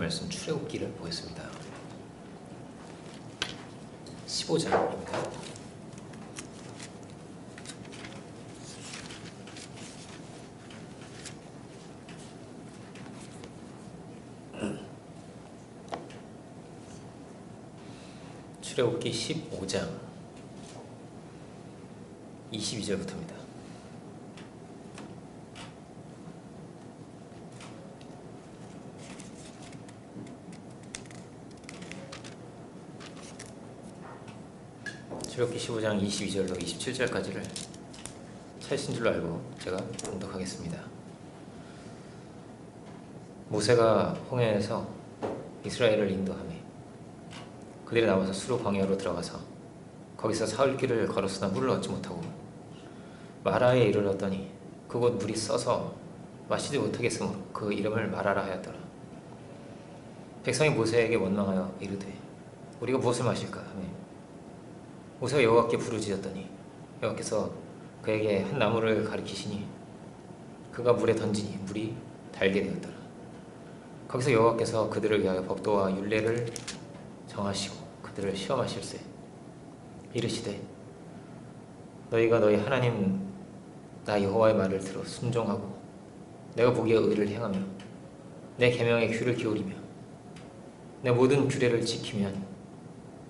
말씀 출애굽기를 보겠습니다. 15장입니다. 출애굽기 15장 22절부터입니다. 출애굽기 15장 22절로 27절까지를 찾으신 줄로 알고 제가 봉독하겠습니다. 모세가 홍해에서 이스라엘을 인도하며 그들이 나와서 수르 광야로 들어가서 거기서 사흘 길을 걸었으나 물을 얻지 못하고 마라에 이르렀더니 그곳 물이 써서 마시지 못하겠으므로 그 이름을 마라라 하였더라. 백성이 모세에게 원망하여 이르되 우리가 무엇을 마실까 하며 모세가 여호와께 부르짖었더니 여호와께서 그에게 한 나무를 가리키시니 그가 물에 던지니 물이 달게 되었더라. 거기서 여호와께서 그들을 위하여 법도와 율례를 정하시고 그들을 시험하실세 이르시되 너희가 너희 하나님 나 여호와의 말을 들어 순종하고 내가 보기에 의를 행하며 내 계명에 귀를 기울이며 내 모든 규례를 지키면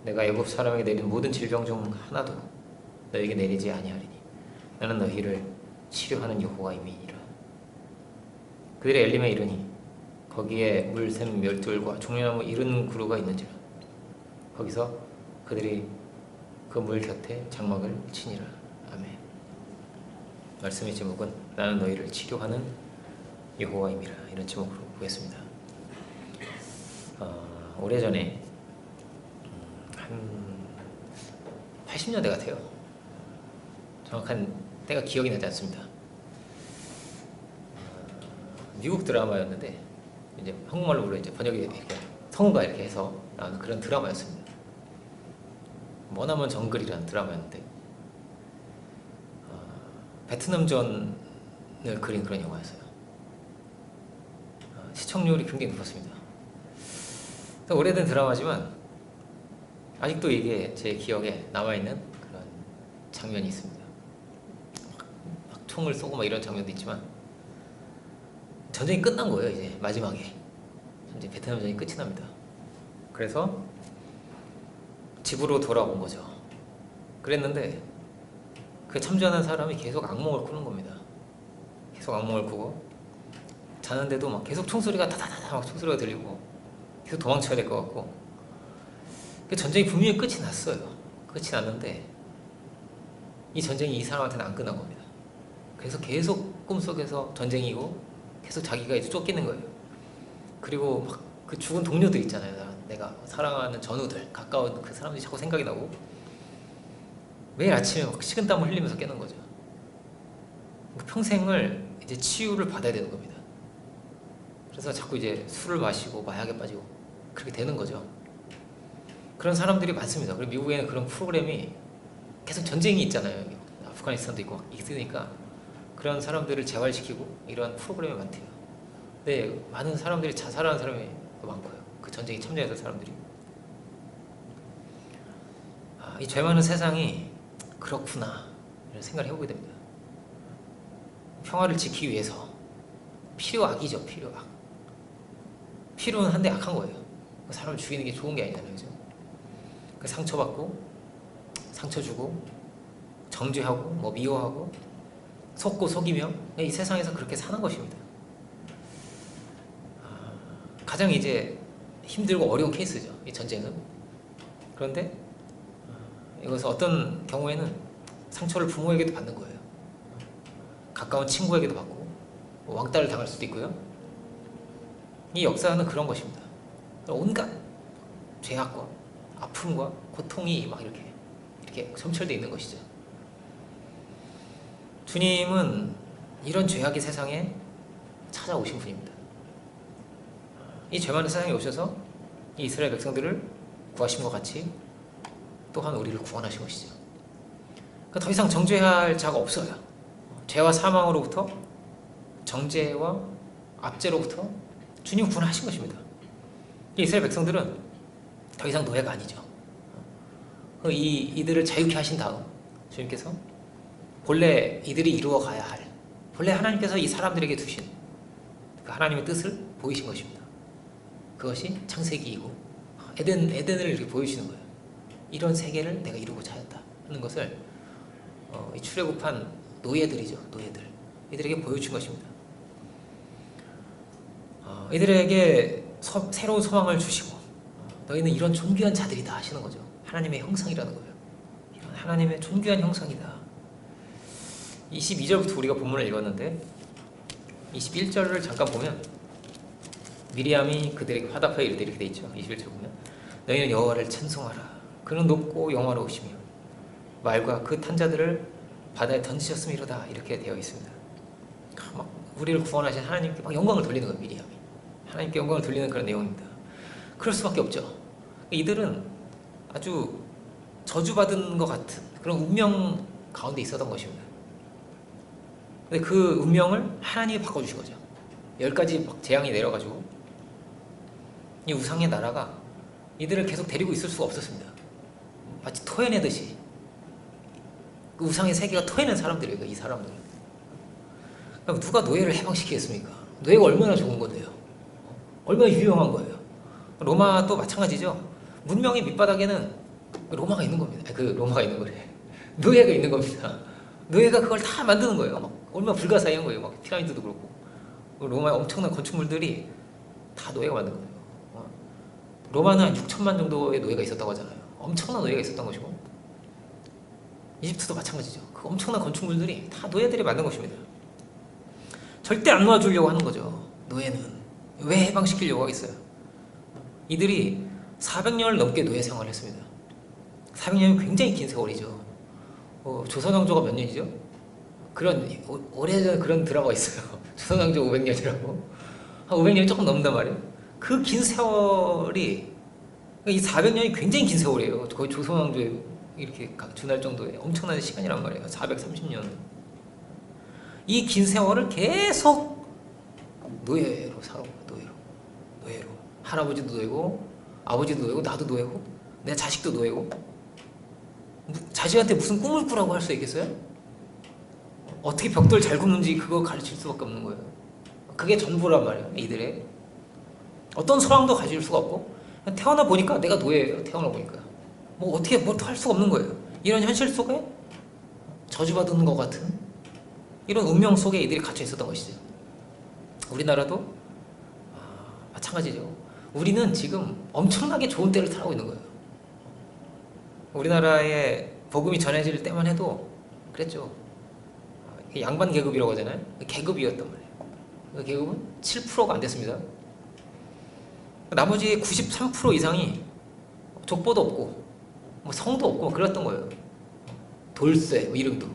내가 애굽 사람에게 내린 모든 질병 중 하나도 너희에게 내리지 아니하리니 나는 너희를 치료하는 여호와임이니라. 그들이 엘림에 이르니 거기에 물샘 멸돌과 종려나무 이른 구루가 있는지라. 거기서 그들이 그 물 곁에 장막을 치니라. 아멘. 말씀의 제목은 나는 너희를 치료하는 여호와임이라, 이런 제목으로 보겠습니다. 오래전에 한 80년대 같아요. 정확한 때가 기억이 나지 않습니다. 미국 드라마였는데 이제 한국말로 이제 번역이 이렇게 성우가 이렇게 해서 나오는 그런 드라마였습니다. 머나먼 정글이라는 드라마였는데 베트남전을 그린 그런 영화였어요. 시청률이 굉장히 높았습니다. 오래된 드라마지만 아직도 이게 제 기억에 남아있는 그런 장면이 있습니다. 막 총을 쏘고 막 이런 장면도 있지만 전쟁이 끝난 거예요. 이제 마지막에 이제 베트남전이 끝이 납니다. 그래서 집으로 돌아온 거죠. 그랬는데 그 참전한 사람이 계속 악몽을 꾸는 겁니다. 계속 악몽을 꾸고 자는데도 막 계속 총소리가 다다다다 막 총소리가 들리고 계속 도망쳐야 될 것 같고, 그 전쟁이 분명히 끝이 났어요. 끝이 났는데 이 전쟁이 이 사람한테는 안 끝난 겁니다. 그래서 계속 꿈속에서 전쟁이고 계속 자기가 이제 쫓기는 거예요. 그리고 막 그 죽은 동료들 있잖아요. 내가 사랑하는 전우들, 가까운 그 사람들이 자꾸 생각이 나고 매일 아침에 막 식은땀을 흘리면서 깨는 거죠. 평생을 이제 치유를 받아야 되는 겁니다. 그래서 자꾸 이제 술을 마시고 마약에 빠지고 그렇게 되는 거죠. 그런 사람들이 많습니다. 그리고 미국에는 그런 프로그램이 계속 전쟁이 있잖아요. 아프가니스탄도 있고 막 있으니까 그런 사람들을 재활시키고 이런 프로그램이 많대요. 근데 많은 사람들이 자살하는 사람이 많고요. 그 전쟁에 참여했던 사람들이. 이 죄 많은 세상이 그렇구나 이런 생각을 해보게 됩니다. 평화를 지키기 위해서 필요악이죠. 필요악. 필요는 한데 악한 거예요. 사람을 죽이는 게 좋은 게 아니잖아요. 그죠? 그 상처받고 상처 주고 정죄하고 뭐 미워하고 속고 속이며 이 세상에서 그렇게 사는 것입니다. 가장 이제 힘들고 어려운 케이스죠. 이 전쟁은. 그런데 이것은 어떤 경우에는 상처를 부모에게도 받는 거예요. 가까운 친구에게도 받고 왕따를 당할 수도 있고요. 이 역사는 그런 것입니다. 온갖 죄악과 아픔과 고통이 막 이렇게 점철되어 있는 것이죠. 주님은 이런 죄악의 세상에 찾아오신 분입니다. 이 죄 많은 세상에 오셔서 이 이스라엘 백성들을 구하신 것 같이 또한 우리를 구원하신 것이죠. 그러니까 더 이상 정죄할 자가 없어요. 죄와 사망으로부터, 정죄와 압제로부터 주님 구원하신 것입니다. 이스라엘 백성들은 더 이상 노예가 아니죠. 이들을 자유케 하신 다음 주님께서 본래 이들이 이루어가야 할, 본래 하나님께서 이 사람들에게 두신 그 하나님의 뜻을 보이신 것입니다. 그것이 창세기이고 에덴을 이렇게 보여주시는 거예요. 이런 세계를 내가 이루고자 하였다 하는 것을 이 출애굽한 노예들이죠. 노예들, 이들에게 보여준 것입니다. 이들에게 새로운 소망을 주시고 너희는 이런 존귀한 자들이다 하시는 거죠. 하나님의 형상이라는 거예요. 이런 하나님의 존귀한 형상이다. 22절부터 우리가 본문을 읽었는데 21절을 잠깐 보면 미리암이 그들에게 화답하여 이르되 이렇게 돼 있죠. 21절 보면 너희는 여호와를 찬송하라. 그는 높고 영화로우시며 말과 그 탄자들을 바다에 던지셨음이로다 이렇게 되어 있습니다. 막 우리를 구원하신 하나님께 막 영광을 돌리는 거예요. 미리암이 하나님께 영광을 돌리는 그런 내용입니다. 그럴 수밖에 없죠. 이들은 아주 저주받은 것 같은 그런 운명 가운데 있었던 것입니다. 근데 그 운명을 하나님이 바꿔주신 거죠. 10가지 막 재앙이 내려가지고 이 우상의 나라가 이들을 계속 데리고 있을 수가 없었습니다. 마치 토해내듯이 그 우상의 세계가 토해낸 사람들이에요. 이 사람들. 그럼 누가 노예를 해방시키겠습니까? 노예가 얼마나 좋은 건데요. 얼마나 유용한 거예요. 로마도 마찬가지죠. 문명의 밑바닥에는 로마가 있는 겁니다. 로마가 있는 거래. 노예가 있는 겁니다. 노예가 그걸 다 만드는 거예요. 막 얼마나 불가사의한 거예요. 막 피라미드도 그렇고 로마의 엄청난 건축물들이 다 노예가 만든 거예요. 로마는 한 6천만 정도의 노예가 있었다고 하잖아요. 엄청난 노예가 있었던 것이고 이집트도 마찬가지죠. 그 엄청난 건축물들이 다 노예들이 만든 것입니다. 절대 안 놓아주려고 하는 거죠. 노예는 왜 해방시키려고 하겠어요? 이들이 400년을 넘게 노예 생활을 했습니다. 400년이 굉장히 긴 세월이죠. 조선왕조가 몇 년이죠? 그런 오래전에 그런 드라마가 있어요. 조선왕조 500년이라고. 한 500년이 조금 넘는단 말이에요. 그 긴 세월이 이 400년이 굉장히 긴 세월이에요. 거의 조선왕조에 이렇게 준할 정도의 엄청난 시간이란 말이에요. 430년. 이 긴 세월을 계속 노예로 살아. 노예로. 할아버지도 노예고 아버지도 노예고 나도 노예고 내 자식도 노예고 자식한테 무슨 꿈을 꾸라고 할 수 있겠어요? 어떻게 벽돌 잘 굽는지 그거 가르칠 수밖에 없는 거예요. 그게 전부란 말이에요. 이들의 어떤 소망도 가질 수가 없고 태어나 보니까 내가 노예예요. 태어나 보니까 뭐 어떻게 뭐 할 수가 없는 거예요. 이런 현실 속에 저주받은 것 같은 이런 운명 속에 이들이 갇혀 있었던 것이죠. 우리나라도 마찬가지죠. 우리는 지금 엄청나게 좋은 때를 타고 있는 거예요. 우리나라에 복음이 전해질 때만 해도 그랬죠. 양반 계급이라고 하잖아요. 계급이었단 말이에요. 그 계급은 7%가 안 됐습니다. 나머지 93% 이상이 족보도 없고 뭐 성도 없고 그랬던 거예요. 돌쇠 뭐 이름도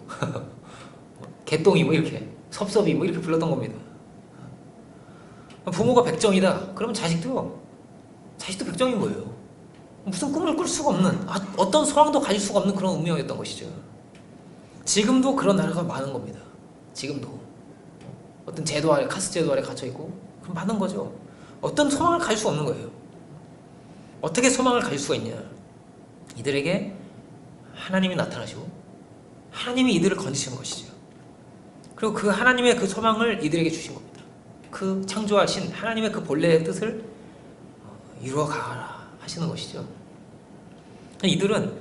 개똥이 뭐 이렇게 섭섭이 뭐 이렇게 불렀던 겁니다. 부모가 백정이다. 그러면 자식도 백정인 거예요. 무슨 꿈을 꿀 수가 없는 어떤 소망도 가질 수가 없는 그런 운명이었던 것이죠. 지금도 그런 나라가 많은 겁니다. 지금도 어떤 제도 아래 카스트 제도 아래 갇혀 있고 그럼 많은 거죠. 어떤 소망을 가질 수 없는 거예요. 어떻게 소망을 가질 수가 있냐? 이들에게 하나님이 나타나시고 하나님이 이들을 건지신 것이죠. 그리고 그 하나님의 그 소망을 이들에게 주신 겁니다. 그 창조하신 하나님의 그 본래의 뜻을 이루어가라 하시는 것이죠. 이들은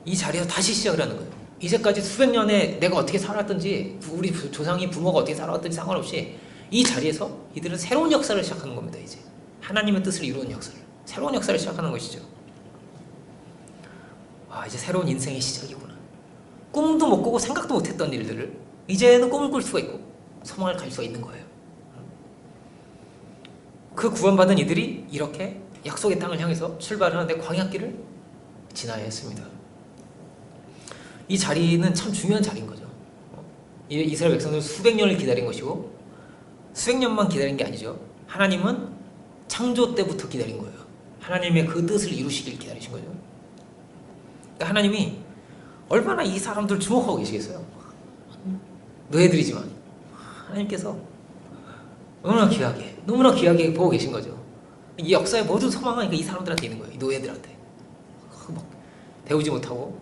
이 자리에서 다시 시작을 하는 거예요. 이제까지 수백 년에 내가 어떻게 살았든지 우리 조상이 부모가 어떻게 살아왔든지 상관없이 이 자리에서 이들은 새로운 역사를 시작하는 겁니다. 이제 하나님의 뜻을 이루는 역사를 새로운 역사를 시작하는 것이죠. 이제 새로운 인생의 시작이구나. 꿈도 못 꾸고 생각도 못했던 일들을 이제는 꿈을 꿀 수가 있고 소망을 가질 수가 있는 거예요. 그 구원받은 이들이 이렇게 약속의 땅을 향해서 출발을 하는데 광야길을 지나야 했습니다. 이 자리는 참 중요한 자리인 거죠. 이스라엘 백성들은 수백 년을 기다린 것이고 수백 년만 기다린 게 아니죠. 하나님은 창조 때부터 기다린 거예요. 하나님의 그 뜻을 이루시길 기다리신 거죠. 그러니까 하나님이 얼마나 이 사람들 주목하고 계시겠어요. 노예들이지만 하나님께서 너무나 귀하게 보고 계신 거죠. 이 역사의 모든 소망은 이 사람들한테 있는 거예요. 이 노예들한테. 막 배우지 못하고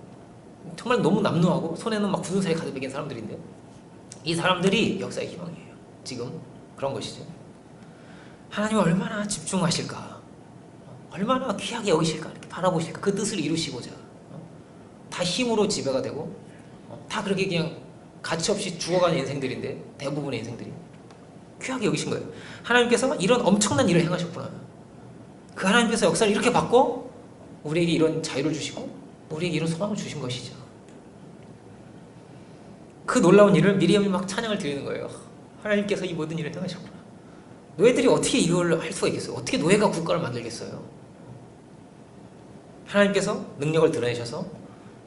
정말 너무 남루하고 손에는 막 굳은 살이 가득 베긴 사람들인데 이 사람들이 역사의 희망이에요. 지금 그런 것이죠. 하나님이 얼마나 집중하실까, 얼마나 귀하게 여기실까, 이렇게 바라보실까, 그 뜻을 이루시고자 다 힘으로 지배가 되고 다 그렇게 그냥 가치없이 죽어가는 인생들인데 대부분의 인생들이 귀하게 여기신 거예요. 하나님께서 이런 엄청난 일을 행하셨구나. 그 하나님께서 역사를 이렇게 바꿔 우리에게 이런 자유를 주시고 우리에게 이런 소망을 주신 것이죠. 그 놀라운 일을 미리암이 막 찬양을 드리는 거예요. 하나님께서 이 모든 일을 행하셨구나. 노예들이 어떻게 이걸 할 수가 있겠어요? 어떻게 노예가 국가를 만들겠어요? 하나님께서 능력을 드러내셔서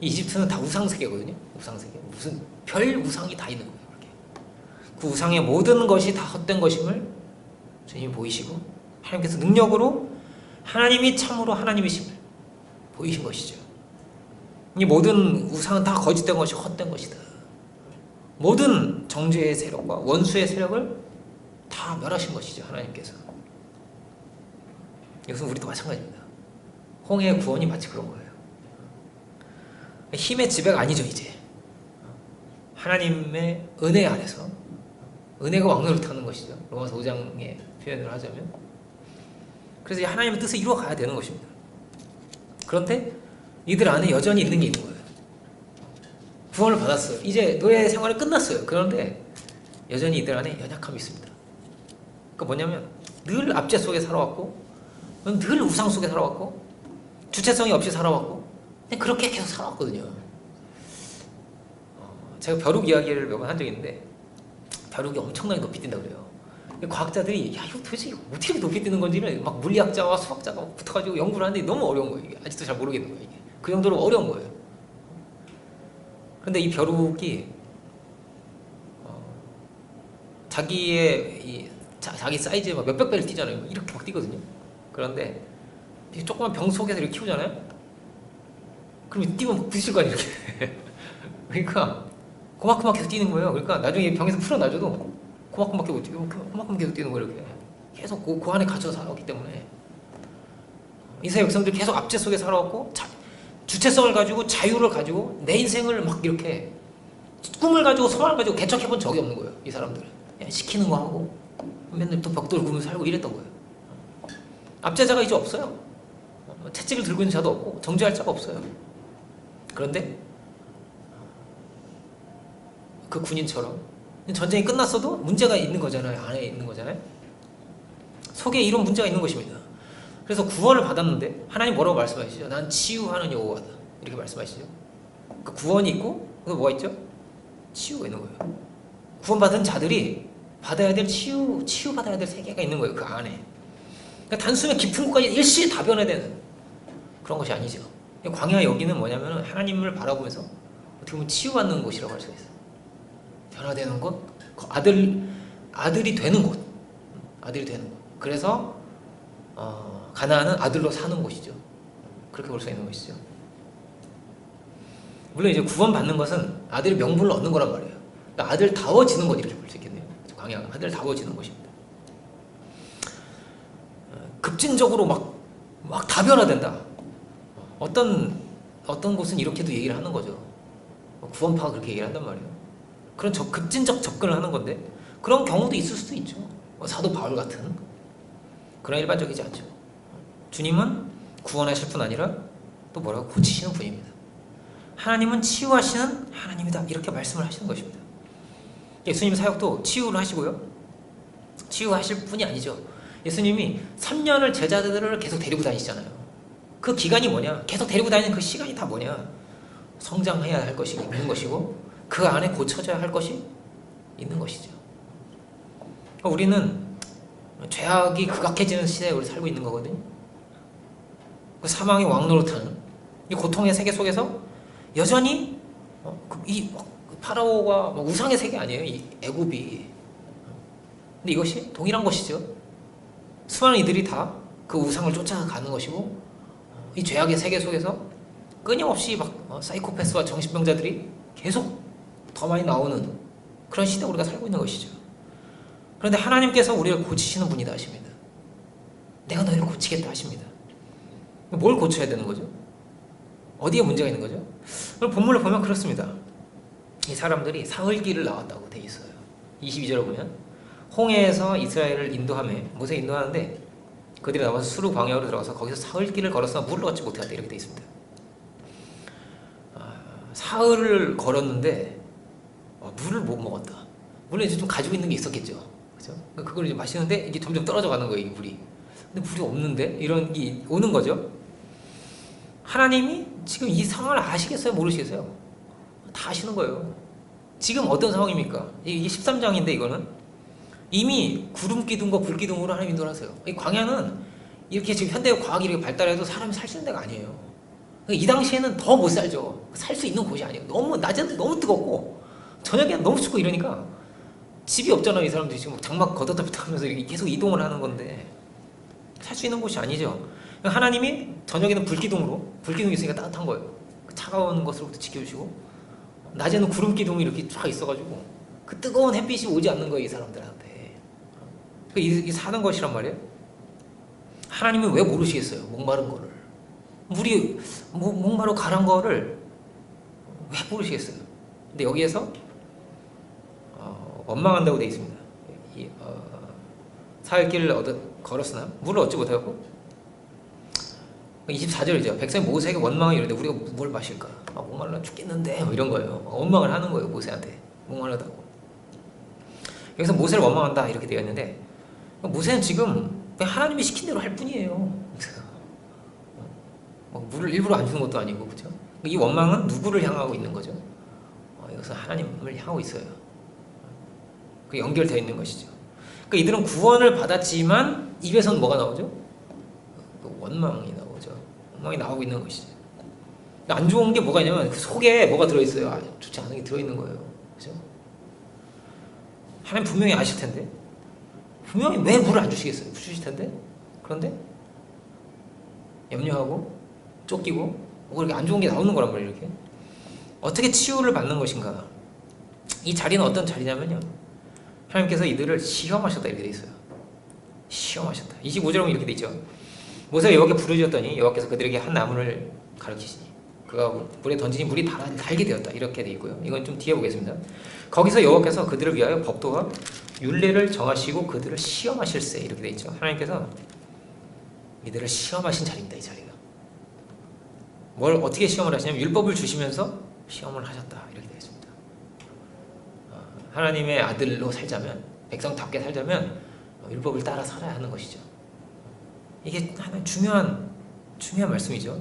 이집트는 다 우상세계거든요. 우상세계. 무슨 별 우상이 다 있는 거예요. 이렇게. 그 우상의 모든 것이 다 헛된 것임을 주님이 보이시고 하나님께서 능력으로 하나님이 참으로 하나님이심을 보이신 것이죠. 이 모든 우상은 다 거짓된 것이 헛된 것이다. 모든 정죄의 세력과 원수의 세력을 다 멸하신 것이죠. 하나님께서. 이것은 우리도 마찬가지입니다. 홍해의 구원이 마치 그런 거예요. 힘의 지배가 아니죠. 이제 하나님의 은혜 안에서 은혜가 왕노릇하는 것이죠. 로마서 5장의 표현을 하자면. 그래서 하나님의 뜻을 이루어가야 되는 것입니다. 그런데 이들 안에 여전히 있는 게 있는 거예요. 구원을 받았어요. 이제 노예 생활이 끝났어요. 그런데 여전히 이들 안에 연약함이 있습니다. 그러니까 뭐냐면 늘 압제 속에 살아왔고 늘 우상 속에 살아왔고 주체성이 없이 살아왔고 그렇게 계속 살아왔거든요. 제가 벼룩 이야기를 몇 번 한 적이 있는데 벼룩이 엄청나게 높이 뛴다고 그래요. 과학자들이 야 이거 도대체 어떻게 높이 뛰는 건지를 막 물리학자와 수학자가 붙어가지고 연구를 하는데 너무 어려운 거예요. 이게 아직도 잘 모르겠는 거예요. 이게. 그 정도로 어려운 거예요. 그런데 이 벼룩이 자기의 자기 사이즈에 막 몇백 배를 뛰잖아요. 이렇게 막 뛰거든요. 그런데 조그만 병 속에서 이렇게 키우잖아요. 그럼 뛰면 부딪힐 거 아니에요. 이렇게. 그러니까 그만큼 계속 뛰는 거예요. 그러니까 나중에 병에서 풀어놔줘도 그만큼 계속 뛰고 그만큼 계속 뛰는 거예요. 이렇게. 계속 그 안에 갇혀서 살아왔기 때문에 이스라엘 백성들이 계속 압제 속에 살아왔고 주체성을 가지고 자유를 가지고 내 인생을 막 이렇게 꿈을 가지고 소망을 가지고 개척해본 적이 없는 거예요. 이 사람들은 그냥 시키는 거 하고 맨날 또 벽돌 구면서 살고 이랬던 거예요. 압제자가 이제 없어요. 채찍을 들고 있는 자도 없고 정죄할 자가 없어요. 그런데 그 군인처럼 전쟁이 끝났어도 문제가 있는 거잖아요. 안에 있는 거잖아요. 속에 이런 문제가 있는 것입니다. 그래서 구원을 받았는데 하나님 뭐라고 말씀하시죠? 난 치유하는 여호와다 이렇게 말씀하시죠. 그 구원이 있고 뭐가 있죠? 치유가 있는 거예요. 구원받은 자들이 받아야 될 치유받아야 될 세계가 있는 거예요. 그 안에. 그러니까 단숨에 깊은 곳까지 일시에 다 변화되는 그런 것이 아니죠. 광야 여기는 뭐냐면 하나님을 바라보면서 어떻게 보면 치유받는 곳이라고 할 수가 있어요. 변화되는 곳, 아들이 되는 곳, 아들이 되는 곳. 그래서 가나안은 아들로 사는 곳이죠. 그렇게 볼 수 있는 것이죠. 물론 이제 구원받는 것은 아들의 명분을 얻는 거란 말이에요. 그러니까 아들다워지는 것 이렇게 볼 수 있겠네요. 광야는 아들다워지는 것입니다. 급진적으로 막 다 변화된다. 어떤 곳은 이렇게도 얘기를 하는 거죠. 구원파가 그렇게 얘기를 한단 말이에요. 그런 급진적 접근을 하는 건데 그런 경우도 있을 수도 있죠. 사도 바울 같은 그런 일반적이지 않죠. 주님은 구원하실 뿐 아니라 또 뭐라고 고치시는 분입니다. 하나님은 치유하시는 하나님이다 이렇게 말씀을 하시는 것입니다. 예수님 사역도 치유를 하시고요. 치유하실 뿐이 아니죠. 예수님이 3년을 제자들을 계속 데리고 다니시잖아요. 그 기간이 뭐냐? 계속 데리고 다니는 그 시간이 다 뭐냐? 성장해야 할 것이 있는 것이고 그 안에 고쳐져야 할 것이 있는 것이죠. 우리는 죄악이 극악해지는 시대에 우리 살고 있는 거거든요. 그 사망의 왕노릇하는 이 고통의 세계 속에서 여전히 이 파라오가 우상의 세계 아니에요. 이 애굽이. 근데 이것이 동일한 것이죠. 수많은 이들이 다 그 우상을 쫓아가는 것이고 이 죄악의 세계 속에서 끊임없이 사이코패스와 정신병자들이 계속 더 많이 나오는 그런 시대에 우리가 살고 있는 것이죠. 그런데 하나님께서 우리를 고치시는 분이다 하십니다. 내가 너희를 고치겠다 하십니다. 뭘 고쳐야 되는 거죠? 어디에 문제가 있는 거죠? 오늘 본문을 보면 그렇습니다. 이 사람들이 사흘길을 나왔다고 돼 있어요. 22절을 보면 홍해에서 이스라엘을 인도하며 모세 인도하는데 그들이 나와서 수르 광야로 들어가서 거기서 사흘길을 걸었으나 물을 얻지 못하였다 이렇게 돼 있습니다. 사흘을 걸었는데 물을 못 먹었다. 물론 이제 좀 가지고 있는 게 있었겠죠. 그죠? 그걸 이제 마시는데 이게 점점 떨어져 가는 거예요, 이 물이. 근데 물이 없는데 이런 게 오는 거죠. 하나님이 지금 이 상황을 아시겠어요? 모르시겠어요? 다 아시는 거예요. 지금 어떤 상황입니까? 이게 13장인데 이거는 이미 구름 기둥과 불 기둥으로 하나님 인도를 하세요. 이 광야는 이렇게 지금 현대 과학이 이렇게 발달해도 사람이 살 수 있는 데가 아니에요. 이 당시에는 더 못 살죠. 살 수 있는 곳이 아니에요. 너무 낮에는 너무 뜨겁고 저녁에는 너무 춥고 이러니까 집이 없잖아요. 이 사람들이 지금 장막 걷었다 폈다 하면서 계속 이동을 하는 건데 살 수 있는 곳이 아니죠. 하나님이 저녁에는 불기둥이 있으니까 따뜻한 거예요. 차가운 것으로부터 지켜주시고 낮에는 구름 기둥이 이렇게 쫙 있어가지고 그 뜨거운 햇빛이 오지 않는 거예요. 이 사람들한테. 이 사는 것이란 말이에요. 하나님은 왜 모르시겠어요? 목마른 거를. 물이 목마르고 가란 거를 왜 모르시겠어요? 근데 여기에서 원망한다고 되어 있습니다. 사흘길을 걸었으나 물을 얻지 못하고 24절이죠. 백성이 모세에게 원망을 이러는데 우리가 뭘 마실까? 목말라 죽겠는데 뭐 이런 거예요. 원망을 하는 거예요. 모세한테 목말라다고. 여기서 모세를 원망한다 이렇게 되어 있는데 모세는 지금 그냥 하나님이 시킨 대로 할 뿐이에요. 물을 일부러 안 주는 것도 아니고, 그렇죠? 이 원망은 누구를 향하고 있는 거죠? 여기서 하나님을 향하고 있어요. 그 연결되어 있는 것이죠. 그러니까 이들은 구원을 받았지만 입에서는 뭐가 나오죠? 원망이 나오죠. 원망이 나오고 있는 것이죠. 안 좋은 게 뭐가 있냐면 그 속에 뭐가 들어있어요. 좋지 않은 게 들어있는 거예요. 그렇죠? 하나님 분명히 아실 텐데 분명히 왜 물을 안 주시겠어요? 주실 텐데 그런데 염려하고 쫓기고 뭐 이렇게 안 좋은 게 나오는 거란 말이에요. 이렇게 어떻게 치유를 받는 것인가? 이 자리는 어떤 자리냐면요, 하나님께서 이들을 시험하셨다 이렇게 돼 있어요. 시험하셨다. 25절에 보면 이렇게 돼 있죠. 모세가 여호와께 부르짖었더니 여호와께서 그들에게 한 나무를 가르치시니 그가 물에 던지니 물이 달게 되었다 이렇게 돼 있고요. 이건 좀 뒤에 보겠습니다. 거기서 여호와께서 그들을 위하여 법도와 율례를 정하시고 그들을 시험하실세 이렇게 돼 있죠. 하나님께서 이들을 시험하신 자리입니다. 이 자리가 뭘 어떻게 시험을 하시냐면 율법을 주시면서 시험을 하셨다 이렇게 되어 있습니다. 하나님의 아들로 살자면, 백성답게 살자면 율법을 따라 살아야 하는 것이죠. 이게 하나의 중요한 말씀이죠.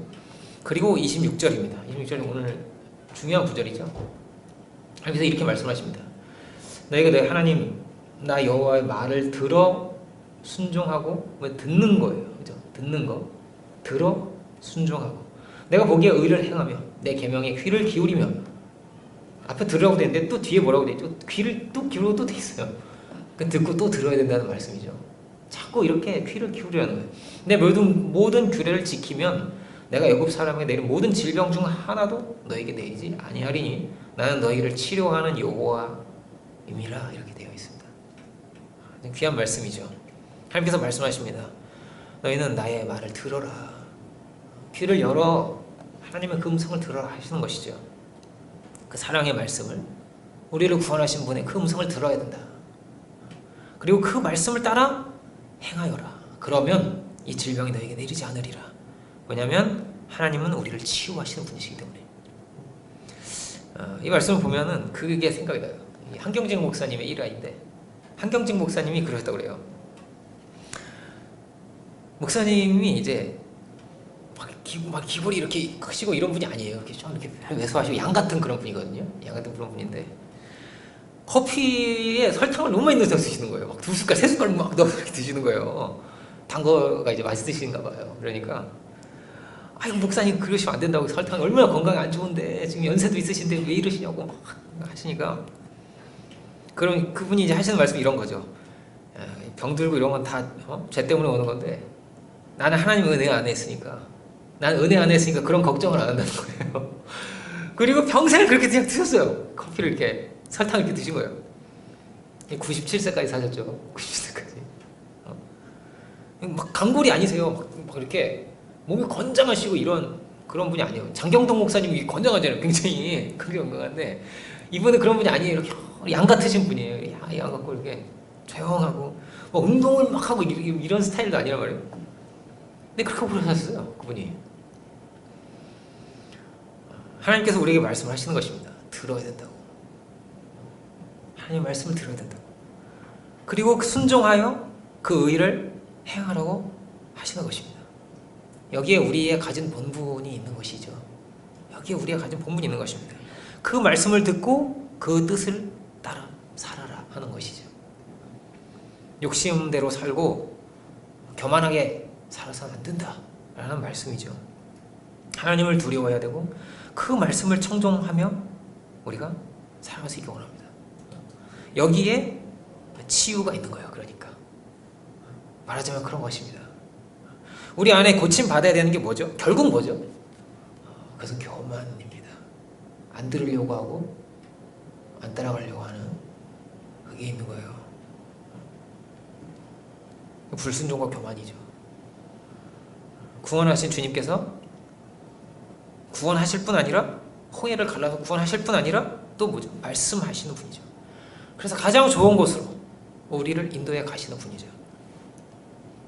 그리고 26절입니다. 26절이 오늘 중요한 구절이죠. 그래서 이렇게 말씀하십니다. 너희가 내 하나님 나 여호와의 말을 들어 순종하고, 듣는 거예요. 그죠? 듣는 거. 들어 순종하고 내가 보기에 의를 행하며 내 계명에 귀를 기울이며, 앞에 들으라고 돼 있는데 또 뒤에 뭐라고 돼 있죠? 귀를 또 기울이고 또 돼 있어요. 듣고 또 들어야 된다는 말씀이죠. 자꾸 이렇게 귀를 기울이라는 거예요. 내 모든 규례를 지키면 내가 애굽 사람에게 내린 모든 질병 중 하나도 너에게 내리지 아니하리니 나는 너희를 치료하는 여호와임이라 이렇게 되어 있습니다. 귀한 말씀이죠. 하나님께서 말씀하십니다. 너희는 나의 말을 들어라. 귀를 열어 하나님의 그 음성을 들어라 하시는 것이죠. 그 사랑의 말씀을, 우리를 구원하신 분의 그 음성을 들어야 된다. 그리고 그 말씀을 따라 행하여라. 그러면 이 질병이 너에게 내리지 않으리라. 왜냐하면 하나님은 우리를 치유하시는 분이시기 때문에. 이 말씀을 보면은 그게 생각이 나요. 한경직 목사님의 일화인데, 한경직 목사님이 그러셨다고 그래요. 목사님이 이제 막 기골이 이렇게 크시고 이런 분이 아니에요. 이렇게 좀 이렇게 왜소하시고 양 같은 그런 분이거든요. 양 같은 그런 분인데 커피에 설탕을 너무 많이 넣어서 드시는 거예요. 막 2숟갈, 3숟갈 막 넣어서 이렇게 드시는 거예요. 단 거가 이제 맛있으신가 봐요. 그러니까 아이고 목사님 그러시면 안 된다고, 설탕 얼마나 건강에 안 좋은데 지금 연세도 있으신데 왜 이러시냐고 막 하시니까, 그럼 그분이 이제 하시는 말씀이 이런 거죠. 병들고 이런 건 다 죄 때문에 오는 건데 나는 하나님 은혜 안에 있으니까, 난 은혜 안에 있으니까 그런 걱정을 안 한다는 거예요. 그리고 평생을 그렇게 그냥 드셨어요. 커피를 이렇게 설탕 이렇게 드신 거예요. 97세까지 사셨죠. 90세까지. 막 강골이 아니세요. 막 이렇게 몸이 건장하시고 이런 그런 분이 아니에요. 장경동 목사님이 건장하잖아요. 굉장히 그게 건강한데 이분은 그런 분이 아니에요. 이렇게 양 같으신 분이에요. 양 같고 이렇게 조용하고 뭐 운동을 막 하고 이런 스타일도 아니란 말이에요. 근데 그렇게 보셨어요, 그분이. 하나님께서 우리에게 말씀하시는 것입니다. 들어야 된다고. 하나님의 말씀을 들어야 된다고. 그리고 순종하여 그 의를 행하라고 하시는 것입니다. 여기에 우리의 가진 본분이 있는 것이죠. 여기에 우리가 가진 본분이 있는 것입니다. 그 말씀을 듣고 그 뜻을 따라 살아라 하는 것이죠. 욕심대로 살고 교만하게 살아서는 안 된다 라는 말씀이죠. 하나님을 두려워해야 되고 그 말씀을 청종하며 우리가 살아갈 수 있기 원합니다. 여기에 치유가 있는 거예요. 그러니까 말하자면 그런 것입니다. 우리 안에 고침 받아야 되는 게 뭐죠? 결국 뭐죠? 그것은 교만입니다. 안 들으려고 하고 안 따라가려고 하는 그게 있는 거예요. 불순종과 교만이죠. 구원하신 주님께서 구원하실 뿐 아니라 홍해를 갈라서 구원하실 뿐 아니라 또 뭐죠? 말씀하시는 분이죠. 그래서 가장 좋은 곳으로 우리를 인도해 가시는 분이죠.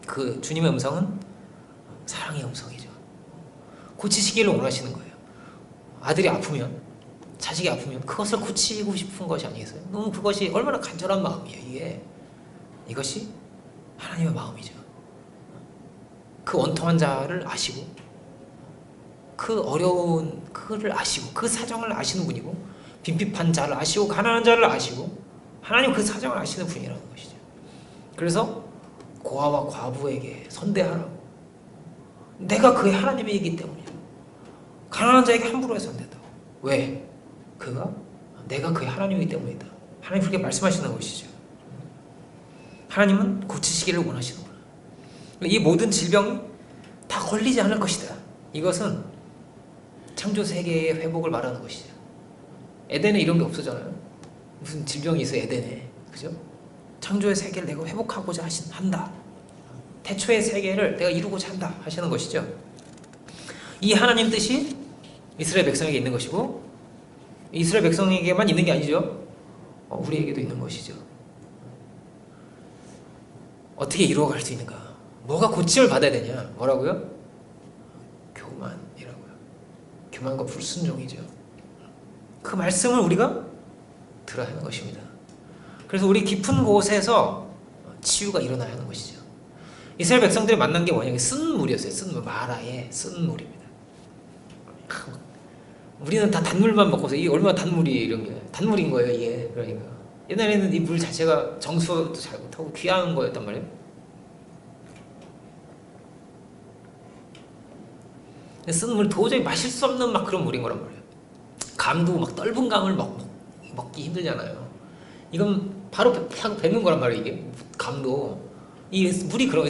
그 주님의 음성은 사랑의 음성이죠. 고치시기를 원하시는 거예요. 아들이 아프면, 자식이 아프면 그것을 고치고 싶은 것이 아니겠어요? 너무 그것이 얼마나 간절한 마음이에요. 이것이 하나님의 마음이죠. 그 원통한 자를 아시고 그 어려운 그를 아시고 그 사정을 아시는 분이고 빈핍한 자를 아시고 가난한 자를 아시고 하나님 그 사정을 아시는 분이라는 것이죠. 그래서 고아와 과부에게 선대하라고. 내가 그의 하나님이기 때문이야. 가난한 자에게 함부로 해서 안 된다고. 왜? 내가 그의 하나님이기 때문이다. 하나님 그렇게 말씀하시는 것이죠. 하나님은 고치시기를 원하시는구나. 이 모든 질병이 다 걸리지 않을 것이다. 이것은 창조 세계의 회복을 말하는 것이죠. 에덴에 이런 게 없었잖아요. 무슨 질병이 있어 에덴에. 그죠? 창조의 세계를 내가 회복하고자 한다. 태초의 세계를 내가 이루고자 한다 하시는 것이죠. 이 하나님 뜻이 이스라엘 백성에게 있는 것이고 이스라엘 백성에게만 있는 게 아니죠. 우리에게도 있는 것이죠. 어떻게 이루어갈 수 있는가? 뭐가 고침을 받아야 되냐? 뭐라고요? 교만이라고요. 교만과 불순종이죠. 그 말씀을 우리가 들어야 하는 것입니다. 그래서 우리 깊은 곳에서 치유가 일어나야 하는 것이죠. 이스라엘 백성들이 만난 게 뭐냐면 쓴 물이었어요. 쓴 물, 마라의 쓴 물입니다. 우리는 다 단물만 먹고서 이게 얼마나 단물이 이런 게 단물인 거예요. 이게 그러니까 옛날에는 이 물 자체가 정수도 잘 못하고 귀한 거였단 말이에요. 쓴 물 도저히 마실 수 없는 막 그런 물인 거란 말이에요. 감도 막 떫은 감을 먹기 힘들잖아요. 이건 바로 뱉는 거란 말이에요. 이게 감도 이 물이 그런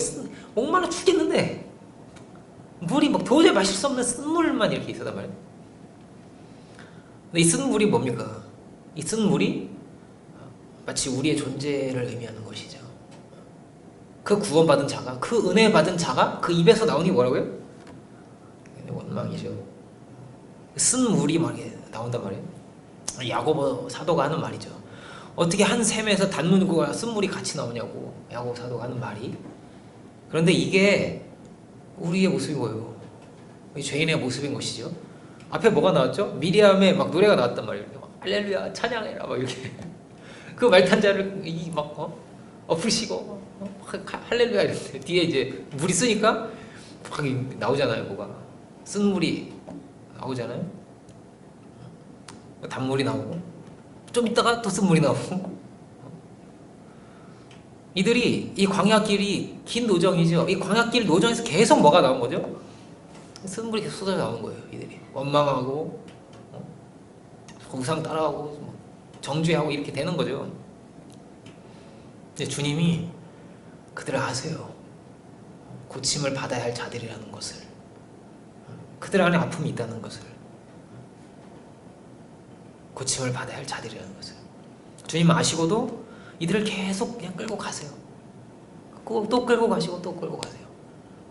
목말라 죽겠는데 물이 막 도저히 마실 수 없는 쓴 물만 이렇게 있었단 말이에요. 근데 이 쓴 물이 뭡니까? 이 쓴 물이 마치 우리의 존재를 의미하는 것이죠. 그 구원받은 자가, 그 은혜 받은 자가 그 입에서 나오는 게 뭐라고요? 원망이죠. 쓴 물이 막 나온단 말이에요. 야고보 사도가 하는 말이죠. 어떻게 한 샘에서 단물과 쓴물이 같이 나오냐고 야고보 사도가 하는 말이. 그런데 이게 우리의 모습이 뭐예요? 죄인의 모습인 것이죠. 앞에 뭐가 나왔죠? 미리암의 막 노래가 나왔단 말이에요. 막 할렐루야 찬양해라 막 이렇게 그 말탄자를 엎으시고 할렐루야 이렇게 뒤에 이제 물이 쓰니까 막 나오잖아요. 뭐가 쓴 물이 나오잖아요. 단물이 나오고 좀 있다가 또 쓴 물이 나오고. 이들이 이 광야길이 긴 노정이죠. 이 광야길 노정에서 계속 뭐가 나온 거죠? 쓴물이 계속 쏟아져 나오는 거예요. 이들이 원망하고 우상 따라가고 정죄하고 이렇게 되는 거죠. 근데 주님이 그들을 아세요. 고침을 받아야 할 자들이라는 것을, 그들 안에 아픔이 있다는 것을, 고침을 받아야 할 자들이라는 것을 주님 아시고도 이들을 계속 그냥 끌고 가세요. 또 끌고 가시고 또 끌고 가세요.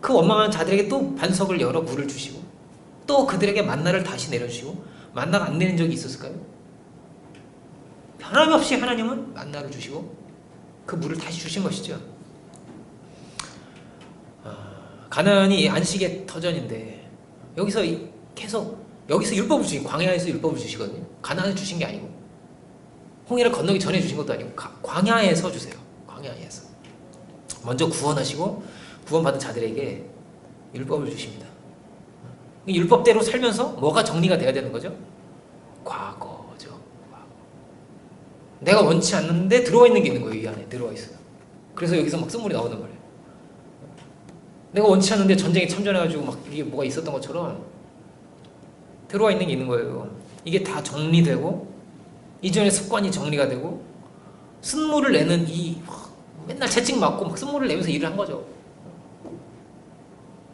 그 원망하는 자들에게 또 반석을 열어 물을 주시고 또 그들에게 만나를 다시 내려주시고 만나가 안 내린 적이 있었을까요? 변함없이 하나님은 만나를 주시고 그 물을 다시 주신 것이죠. 가나안이 안식의 터전인데 여기서 계속 여기서 율법을 주신 광야에서 율법을 주시거든요. 가나안에 주신 게 아니고 홍해를 건너기 전에 주신 것도 아니고 광야에서 주세요. 광야에서 먼저 구원하시고 구원받은 자들에게 율법을 주십니다. 율법대로 살면서 뭐가 정리가 돼야 되는 거죠? 과거죠. 과거. 내가 원치 않는데 들어와 있는 게 있는 거예요. 이 안에 들어와 있어요. 그래서 여기서 막 쓴물이 나오는 거예요. 내가 원치 않는데 전쟁에 참전해가지고 막 이게 뭐가 있었던 것처럼 들어와 있는 게 있는 거예요. 이게 다 정리되고 이전의 습관이 정리가 되고 쓴물을 내는 이 맨날 채찍 맞고 막 쓴물을 내면서 일을 한 거죠.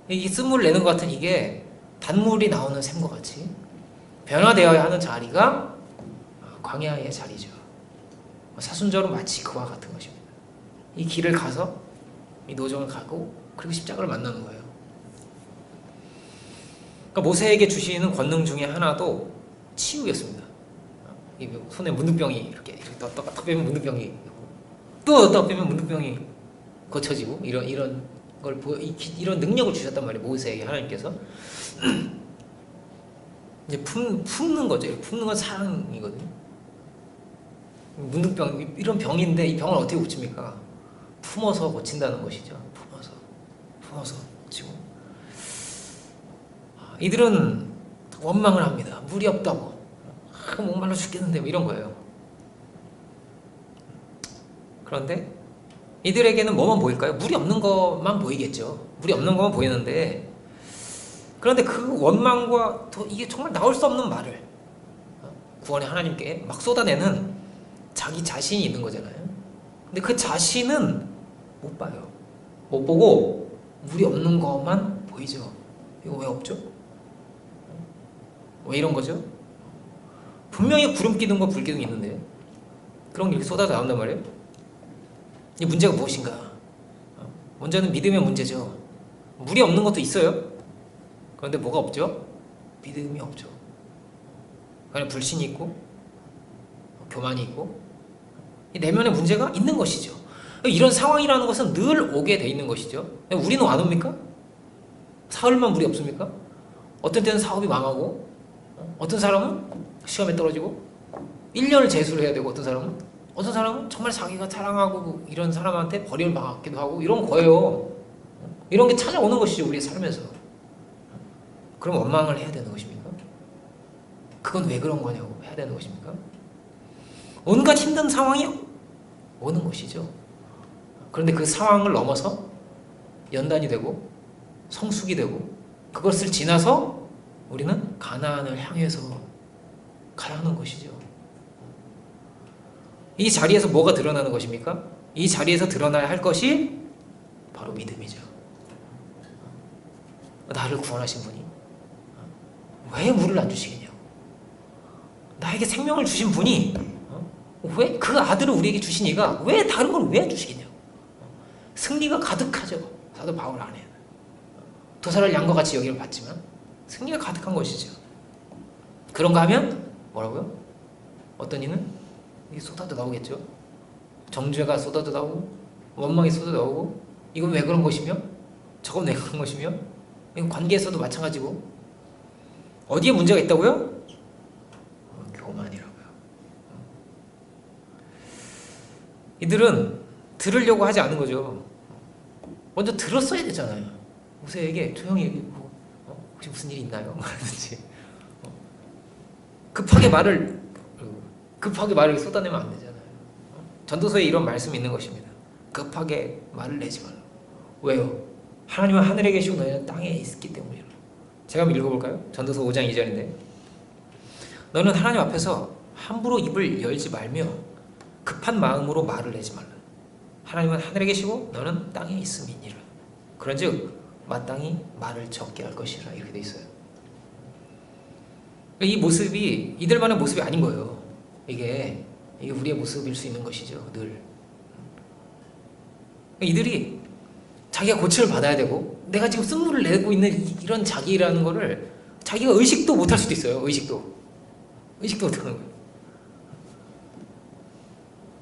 이 쓴물을 내는 것 같은 이게 단물이 나오는 샘과 같이 변화되어야 하는 자리가 광야의 자리죠. 사순절은 마치 그와 같은 것입니다. 이 길을 가서 이 노정을 가고 그리고 십자가를 만나는 거예요. 그러니까 모세에게 주시는 권능 중에 하나도 치유였습니다. 손에 문둥병이 이렇게 딱 빼면 문둥병이 또 딱 빼면 문둥병이 고쳐지고 이런 걸 이런 능력을 주셨단 말이에요. 모세에게 하나님께서 이제 품는 거죠. 품는 건 사랑이거든요. 문둥병 이런 병인데 이 병을 어떻게 고칩니까? 품어서 고친다는 것이죠. 품어서 고치고 이들은 원망을 합니다. 물이 없다고 목말라 죽겠는데 뭐 이런 거예요. 그런데 이들에게는 뭐만 보일까요? 물이 없는 것만 보이겠죠. 물이 없는 것만 보이는데 그런데 그 원망과 이게 정말 나올 수 없는 말을 구원의 하나님께 막 쏟아내는 자기 자신이 있는 거잖아요. 근데 그 자신은 못 봐요. 못 보고 물이 없는 것만 보이죠. 이거 왜 없죠? 왜 이런 거죠? 분명히 구름 기둥과 불 기둥이 있는데 그런 게 이렇게 쏟아져 나온단 말이에요. 이 문제가 무엇인가? 먼저는 믿음의 문제죠. 물이 없는 것도 있어요. 그런데 뭐가 없죠? 믿음이 없죠. 그냥 불신이 있고 교만이 있고 이 내면의 문제가 있는 것이죠. 이런 상황이라는 것은 늘 오게 돼 있는 것이죠. 우리는 안 옵니까? 사흘만 물이 없습니까? 어떤 때는 사업이 망하고 어떤 사람은 시험에 떨어지고 1년을 재수를 해야 되고 어떤 사람은 정말 자기가 사랑하고 이런 사람한테 버림을 받기도 하고 이런 거예요. 이런 게 찾아오는 것이죠. 우리의 삶에서. 그럼 원망을 해야 되는 것입니까? 그건 왜 그런 거냐고 해야 되는 것입니까? 온갖 힘든 상황이 오는 것이죠. 그런데 그 상황을 넘어서 연단이 되고 성숙이 되고 그것을 지나서 우리는 가나안을 향해서 가야 하는 것이죠. 이 자리에서 뭐가 드러나는 것입니까? 이 자리에서 드러나야 할 것이 바로 믿음이죠. 나를 구원하신 분이 왜 물을 안 주시겠냐고. 나에게 생명을 주신 분이 왜 그 아들을 우리에게 주신 이가 왜 다른 걸 왜 안 주시겠냐고. 승리가 가득하죠. 사도 바울 안에 도사를 양과 같이 여기를 받지만 승리가 가득한 것이죠. 그런가 하면 뭐라고요? 어떤 이는 이게 쏟아져 나오겠죠. 정죄가 쏟아져 나오고 원망이 쏟아져 나오고 이건 왜 그런 것이며 저건 왜 그런 것이며 이건 관계에서도 마찬가지고 어디에 문제가 있다고요? 교만이라고요. 이들은 들으려고 하지 않은 거죠. 먼저 들었어야 되잖아요. 모세에게 조용히 뭐, 혹시 무슨 일이 있나요? 말하든지 급하게 말을 쏟아내면 안 되잖아요. 전도서에 이런 말씀이 있는 것입니다. 급하게 말을 내지 말라. 왜요? 하나님은 하늘에 계시고 너희는 땅에 있기 때문이라. 제가 한번 읽어볼까요? 전도서 5장 2절인데 너는 하나님 앞에서 함부로 입을 열지 말며 급한 마음으로 말을 내지 말라. 하나님은 하늘에 계시고 너는 땅에 있음이니라. 그런즉 마땅히 말을 적게 할 것이라. 이렇게 돼 있어요. 이 모습이 이들만의 모습이 아닌 거예요. 이게 우리의 모습일 수 있는 것이죠. 늘 이들이 자기가 고침을 받아야 되고 내가 지금 쓴물을 내고 있는 이런 자기라는 거를 자기가 의식도 못할 수도 있어요. 의식도 못하는 거예요.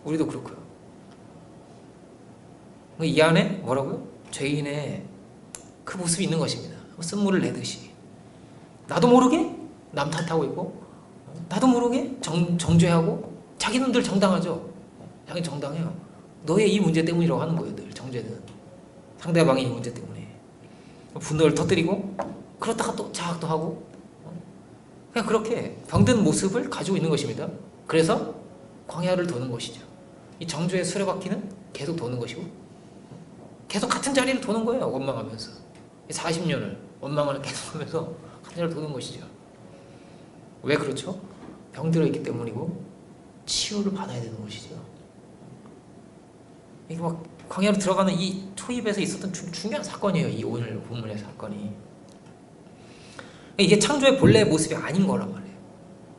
우리도 그렇고요. 이 안에 뭐라고요? 죄인의 그 모습이 있는 것입니다. 쓴물을 내듯이 나도 모르게 남 탓하고 있고 나도 모르게 정죄하고 자기는 늘 정당하죠. 자기는 정당해요. 너의 이 문제 때문이라고 하는 거예요. 늘 정죄는 상대방의 이 문제 때문에 분노를 터뜨리고 그러다가 또 자학도 하고 그냥 그렇게 병든 모습을 가지고 있는 것입니다. 그래서 광야를 도는 것이죠. 이 정죄의 수레바퀴는 계속 도는 것이고 계속 같은 자리를 도는 거예요. 원망하면서 40년을 원망을 계속하면서 같은 자리를 도는 것이죠. 왜 그렇죠? 병들어 있기 때문이고 치유를 받아야 되는 것이죠. 이게 막 광야로 들어가는 이 초입에서 있었던 중요한 사건이에요. 이 오늘 본문의 사건이. 이게 창조의 본래의 모습이 아닌 거란 말이에요.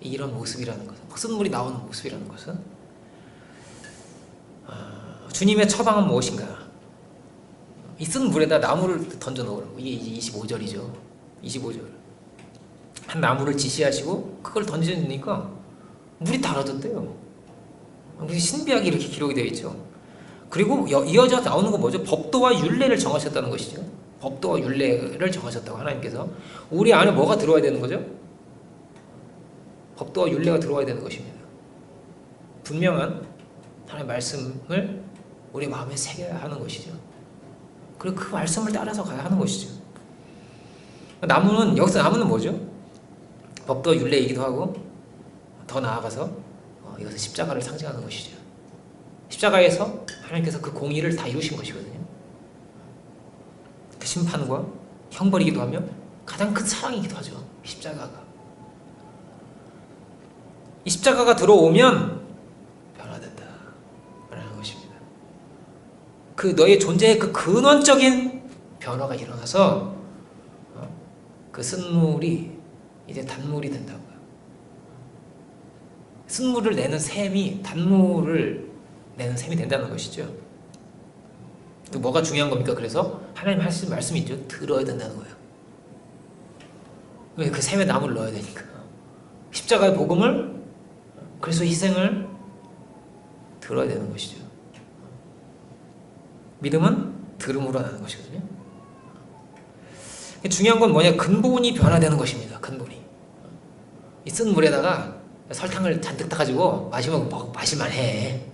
이런 모습이라는 것은, 쓴물이 나오는 모습이라는 것은 주님의 처방은 무엇인가? 이 쓴 물에다 나무를 던져 넣으라고. 이게 이제 25절이죠. 25절. 한 나무를 지시하시고 그걸 던져주니까 물이 달아졌대요. 신비하게 이렇게 기록이 되어 있죠. 그리고 이어져 나오는 건 뭐죠? 법도와 율례를 정하셨다는 것이죠. 법도와 율례를 정하셨다고 하나님께서. 우리 안에 뭐가 들어와야 되는 거죠? 법도와 율례가 들어와야 되는 것입니다. 분명한 하나님의 말씀을 우리 마음에 새겨야 하는 것이죠. 그리고 그 말씀을 따라서 가야 하는 것이죠. 나무는, 여기서 나무는 뭐죠? 법도와 율례이기도 하고 더 나아가서 이것은 십자가를 상징하는 것이죠. 십자가에서 하나님께서 그 공의를 다 이루신 것이거든요. 그 심판과 형벌이기도 하며 가장 큰 사랑이기도 하죠. 십자가가. 이 십자가가 들어오면 변화된다 라는 것입니다. 그 너의 존재의 그 근원적인 변화가 일어나서 그 쓴물이 이제 단물이 된다고요. 쓴물을 내는 샘이 단물을 내는 셈이 된다는 것이죠. 또 뭐가 중요한 겁니까? 그래서 하나님 하신 말씀이 있죠. 들어야 된다는 거예요. 왜? 그 셈에 나무를 넣어야 되니까. 십자가의 복음을, 그래서 희생을 들어야 되는 것이죠. 믿음은 들음으로 나는 것이거든요. 중요한 건 뭐냐? 근본이 변화되는 것입니다. 근본이. 이 쓴 물에다가 설탕을 잔뜩 타가지고 마시면 마실만 해.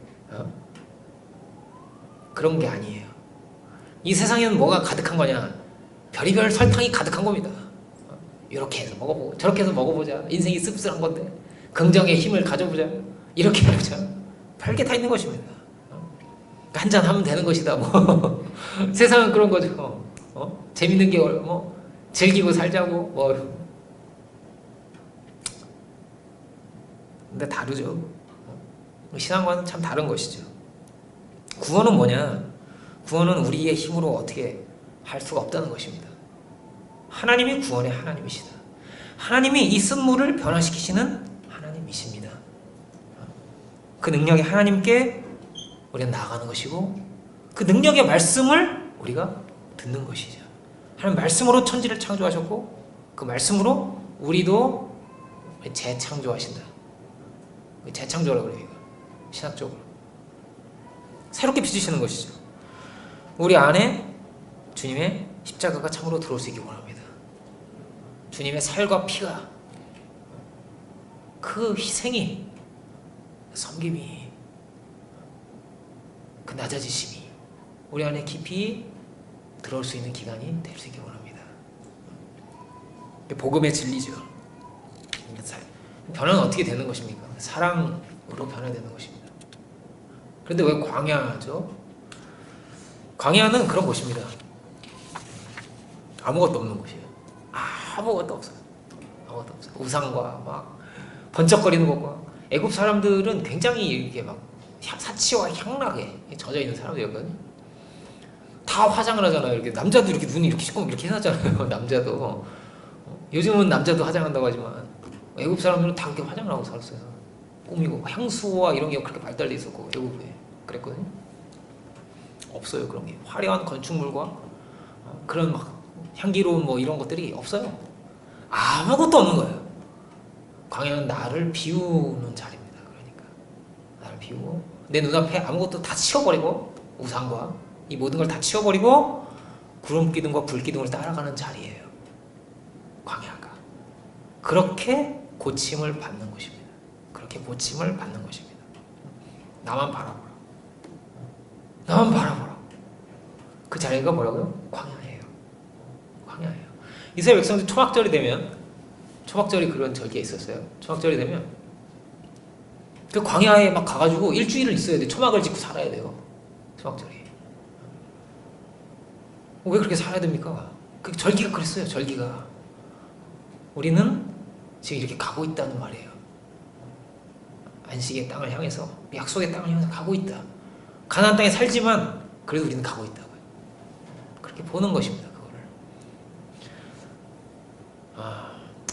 그런 게 아니에요. 이 세상에는 뭐가 가득한 거냐? 별의별 설탕이 가득한 겁니다. 이렇게 해서 먹어보고 저렇게 해서 먹어보자. 인생이 씁쓸한 건데 긍정의 힘을 가져보자. 이렇게 해보자. 별게 다 있는 것입니다. 한잔 하면 되는 것이다. 뭐 세상은 그런 거죠. 재밌는 게 뭐 즐기고 살자고 뭐. 근데 다르죠. 신앙과는 참 다른 것이죠. 구원은 뭐냐? 구원은 우리의 힘으로 어떻게 할 수가 없다는 것입니다. 하나님이 구원의 하나님이시다. 하나님이 이 쓴물을 변화시키시는 하나님이십니다. 그 능력의 하나님께 우리는 나아가는 것이고 그 능력의 말씀을 우리가 듣는 것이죠. 하나님 말씀으로 천지를 창조하셨고 그 말씀으로 우리도 재창조하신다. 재창조라고 그래요. 신학적으로. 새롭게 빚으시는 것이죠. 우리 안에 주님의 십자가가 참으로 들어올 수 있기 원합니다. 주님의 살과 피가, 그 희생이, 섬김이, 그 낮아지심이 우리 안에 깊이 들어올 수 있는 기간이 될 수 있기 원합니다. 복음의 진리죠. 변화는 어떻게 되는 것입니까? 사랑으로 변화되는 것입니다. 그런데 왜 광야죠? 광야는 그런 곳입니다. 아무것도 없는 곳이에요. 아무것도 없어요. 아무것도 없어요. 우상과 막 번쩍거리는 것과. 애굽 사람들은 굉장히 이렇게 막 사치와 향락에 젖어 있는 사람들이었거든요. 다 화장을 하잖아요. 이렇게 남자도 이렇게 눈이 이렇게 시꺼멓게 이렇게 해놨잖아요. 남자도. 요즘은 남자도 화장한다고 하지만 애굽 사람들은 다 그렇게 화장을 하고 살았어요. 꾸미고 향수와 이런 게 그렇게 발달돼 있었고 애굽에 그랬거든요. 없어요. 그런 게. 화려한 건축물과 그런 막 향기로운 뭐 이런 것들이 없어요. 아무것도 없는 거예요. 광야는 나를 비우는 자리입니다. 그러니까 나를 비우고 내 눈앞에 아무것도 다 치워버리고 우상과 이 모든 걸 다 치워버리고 구름 기둥과 불 기둥을 따라가는 자리예요. 광야가 그렇게 고침을 받는 것입니다. 그렇게 고침을 받는 것입니다. 나만 바라보라. 나만 바라보라. 그 자리가 뭐라고요? 광야예요. 광야예요. 이스라엘 백성들 초막절이 되면 초막절이 그런 절기가 있었어요. 초막절이 되면 그 광야에 막 가가지고 일주일을 있어야 돼. 초막을 짓고 살아야 돼요. 초막절이. 왜 그렇게 살아야 됩니까? 그 절기가 그랬어요. 절기가. 우리는 지금 이렇게 가고 있다는 말이에요. 안식의 땅을 향해서 약속의 땅을 향해서 가고 있다. 가나안 땅에 살지만 그래도 우리는 가고 있다고요. 그렇게 보는 것입니다. 그거를.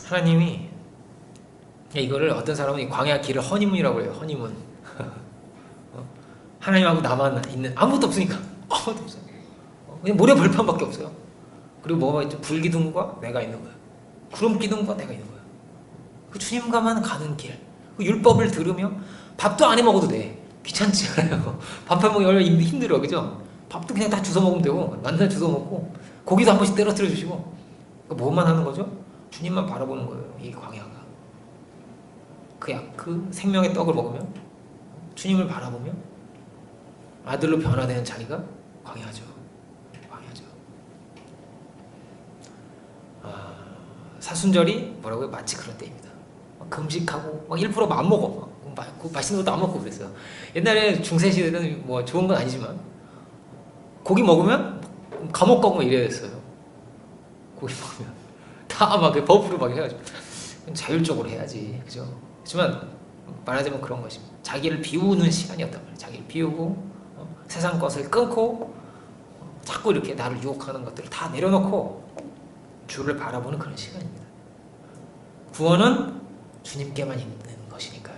하나님이 이거를 어떤 사람은 이 광야 길을 허니문이라고 해요. 허니문. 하나님하고 나만 있는 아무것도 없으니까 아무것도 없어요. 그냥 모래 벌판밖에 없어요. 그리고 뭐가 있죠? 불기둥과 내가 있는 거예요. 구름 기둥과 내가 있는 거예요. 그 주님과만 가는 길. 그 율법을 들으며 밥도 안 해 먹어도 돼. 귀찮지 않아요. 밥 해 먹기 얼마나 힘들어, 그죠? 밥도 그냥 다 주워 먹으면 되고 만날 주워 먹고 고기도 한 번씩 떨어뜨려 주시고 뭐만 하는 거죠? 주님만 바라보는 거예요. 이 광야가. 그 생명의 떡을 먹으면 주님을 바라보며 아들로 변화되는 자리가 광야죠. 광야죠. 사순절이 뭐라고요? 마치 그런 때입니다. 막 금식하고 막 일부러 안 먹어. 맛있는 것도 안 먹고 그랬어요. 옛날에 중세시대는 뭐 좋은 건 아니지만 고기 먹으면 감옥 가고 이래야 됐어요. 고기 먹으면 다 막 법으로 막 해가지고 자율적으로 해야지, 그죠? 그렇지만 말하자면 그런 것입니다. 자기를 비우는 시간이었단 말이에요. 자기를 비우고 세상 것을 끊고 자꾸 이렇게 나를 유혹하는 것들을 다 내려놓고 주를 바라보는 그런 시간입니다. 구원은 주님께만 있는 것이니까요.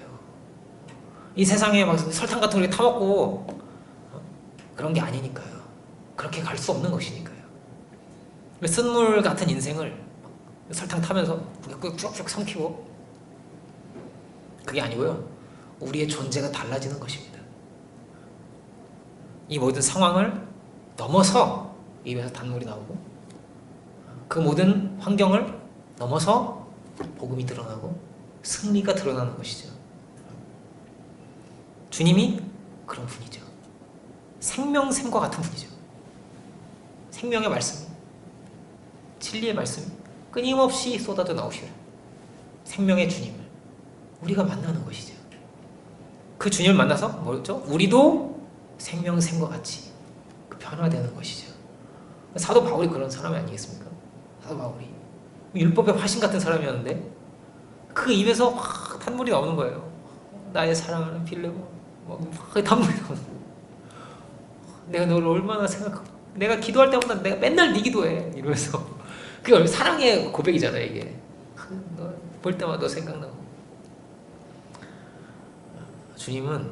이 세상에 막 설탕 같은 거 타먹고 그런 게 아니니까요. 그렇게 갈 수 없는 것이니까요. 쓴물 같은 인생을 설탕 타면서 쭉쭉 삼키고 그게 아니고요. 우리의 존재가 달라지는 것입니다. 이 모든 상황을 넘어서 입에서 단물이 나오고 그 모든 환경을 넘어서 복음이 드러나고 승리가 드러나는 것이죠. 주님이 그런 분이죠. 생명샘과 같은 분이죠. 생명의 말씀, 진리의 말씀이 끊임없이 쏟아져 나오시는 생명의 주님을 우리가 만나는 것이죠. 그 주님을 만나서 뭐였죠? 우리도 생명샘과 같이 그 변화되는 것이죠. 사도 바울이 그런 사람이 아니겠습니까? 사도 바울이 율법의 화신 같은 사람이었는데 그 입에서 막 탄물이 나오는 거예요. 나의 사랑하는 빌레몬, 막 탄물이 나오는 거예요. 내가 너를 얼마나 생각하고 내가 기도할 때마다 내가 맨날 네 기도해 이러면서 그게 사랑의 고백이잖아요. 이게 너 볼 때마다 너 생각나고. 주님은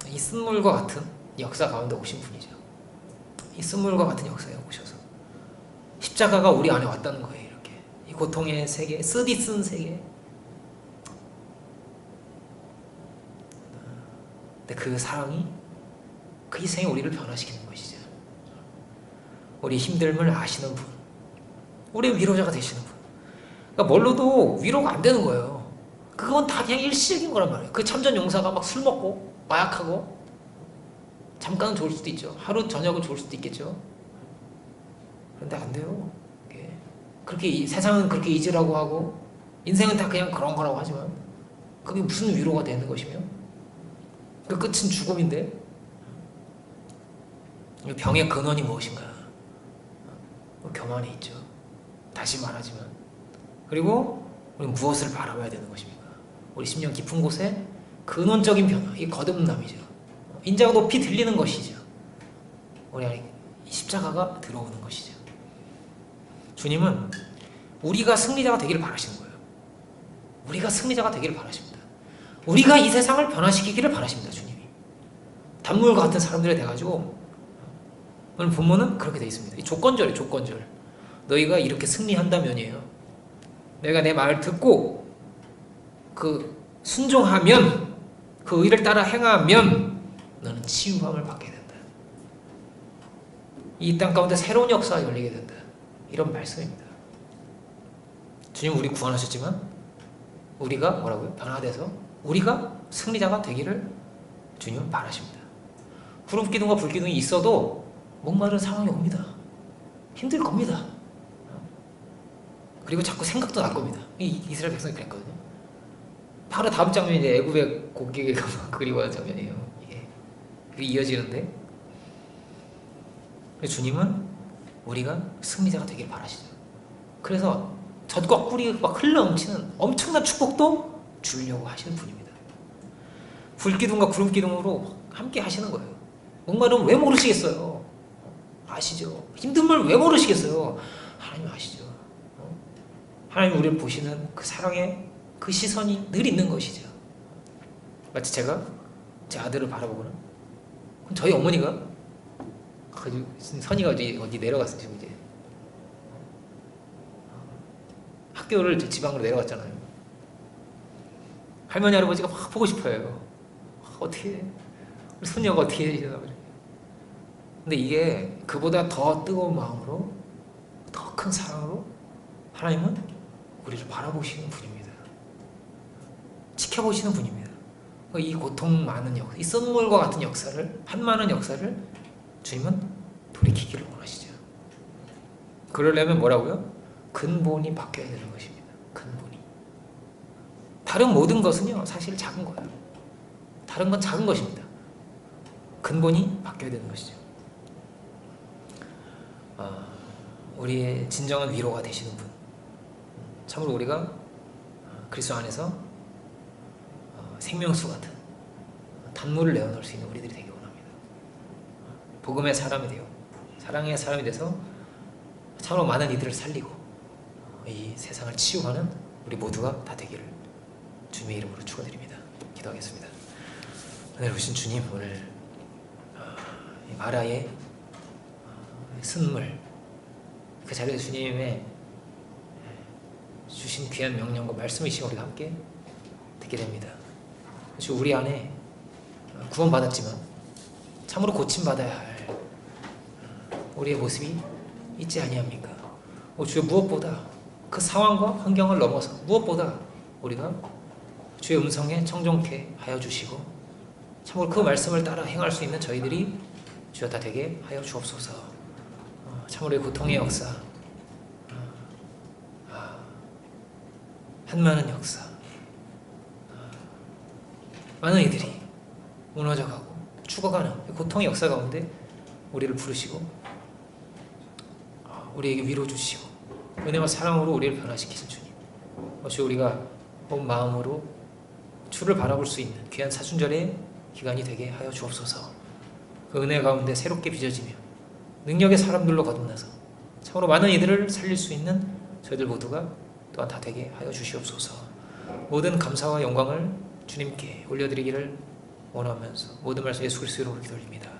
이 쓴물과 같은 역사 가운데 오신 분이죠. 이 쓴물과 같은 역사에 오셔서 십자가가 우리 안에 왔다는 거예요. 이렇게 이 고통의 세계, 쓰디 쓴 세계. 근데 그 사랑이 그 희생이 우리를 변화시키는 것이죠. 우리 힘듦을 아시는 분, 우리의 위로자가 되시는 분. 그러니까 뭘로도 위로가 안 되는 거예요. 그건 다 그냥 일시적인 거란 말이에요. 그 참전 용사가 막 술 먹고 마약하고 잠깐은 좋을 수도 있죠. 하루 저녁은 좋을 수도 있겠죠. 그런데 안 돼요. 그렇게 세상은 그렇게 잊으라고 하고 인생은 다 그냥 그런 거라고 하지만 그게 무슨 위로가 되는 것이며 그 끝은 죽음인데 병의 근원이 무엇인가? 교만이 있죠. 다시 말하지만 그리고 우리는 무엇을 바라봐야 되는 것입니까? 우리 심령 깊은 곳에 근원적인 변화, 이 거듭남이죠. 인자가 높이 들리는 것이죠. 우리 안에 십자가가 들어오는 것이죠. 주님은 우리가 승리자가 되기를 바라시는 거예요. 우리가 승리자가 되기를 바라십니다. 우리가 이 세상을 변화시키기를 바라십니다. 주님이 단물과 같은 사람들이 돼가지고 오늘 본문은 그렇게 되어 있습니다. 조건절이에요. 조건절. 너희가 이렇게 승리한다면이에요. 내가 내 말을 듣고 그 순종하면, 그 의를 따라 행하면 너는 치유함을 받게 된다. 이 땅 가운데 새로운 역사가 열리게 된다. 이런 말씀입니다. 주님 우리 구원하셨지만 우리가 뭐라고요? 변화돼서 우리가 승리자가 되기를 주님은 바라십니다. 구름기둥과 불기둥이 있어도 목마른 상황이 옵니다. 힘들 겁니다. 그리고 자꾸 생각도 날 겁니다. 이스라엘 백성이 그랬거든요. 바로 다음 장면이 이제 애굽의 곡기가 그리워하는 장면이에요. 이게 이어지는데, 주님은 우리가 승리자가 되길 바라시죠. 그래서 젖과 꿀이 막 흘러넘치는 엄청난 축복도 주려고 하시는 분입니다. 불기둥과 구름기둥으로 함께 하시는 거예요. 뭔가는 왜 모르시겠어요? 아시죠? 힘든 말 왜 모르시겠어요? 하나님 아시죠? 하나님 우리를 보시는 그 사랑의 그 시선이 늘 있는 것이죠. 마치 제가 제 아들을 바라보거나, 그럼 저희 어머니가 선이가 어디 내려갔어요. 지금 이제 학교를 지방으로 내려갔잖아요. 할머니 할아버지가 막 보고 싶어요. 어떻게 해? 우리 손녀가 어떻게 해야 되나. 근데 이게 그보다 더 뜨거운 마음으로, 더 큰 사랑으로 하나님은 우리를 바라보시는 분입니다. 지켜보시는 분입니다. 이 고통 많은 역사, 이 썬물과 같은 역사를, 한많은 역사를 주님은 돌이키기를 원하시죠. 그러려면 뭐라고요? 근본이 바뀌어야 되는 것입니다. 근본이. 다른 모든 것은요 사실 작은 거예요. 다른 건 작은 것입니다. 근본이 바뀌어야 되는 것이죠. 우리의 진정한 위로가 되시는 분, 참으로 우리가 그리스도 안에서 생명수 같은 단물을 내어놓을 수 있는 우리들이 되기 원합니다. 복음의 사람이 되어, 사랑의 사람이 돼서 참으로 많은 이들을 살리고 이 세상을 치유하는 우리 모두가 다 되기를 주님의 이름으로 축원드립니다. 기도하겠습니다. 은혜를 주신 주님, 오늘 마라의 쓴물, 그 자리에 주님의 주신 귀한 명령과 말씀이시여 우리가 함께 듣게 됩니다. 우리 안에 구원받았지만 참으로 고침받아야 할 우리의 모습이 있지 아니합니까? 주여, 무엇보다 그 상황과 환경을 넘어서 무엇보다 우리가 주의 음성에 청종케 하여 주시고 참으로 그 말씀을 따라 행할 수 있는 저희들이 주여 다 되게 하여 주옵소서. 참으로 고통의 역사, 한많은 역사, 많은 이들이 무너져가고 죽어가는 고통의 역사 가운데 우리를 부르시고 우리에게 위로 주시고 은혜와 사랑으로 우리를 변화시키신 주님, 주여 우리가 온 마음으로 주를 바라볼 수 있는 귀한 사순절의 기간이 되게 하여 주옵소서. 그 은혜 가운데 새롭게 빚어지며 능력의 사람들로 거듭나서 참으로 많은 이들을 살릴 수 있는 저희들 모두가 또한 다 되게 하여 주시옵소서. 모든 감사와 영광을 주님께 올려드리기를 원하면서 모든 말씀 예수 그리스도로 기도드립니다.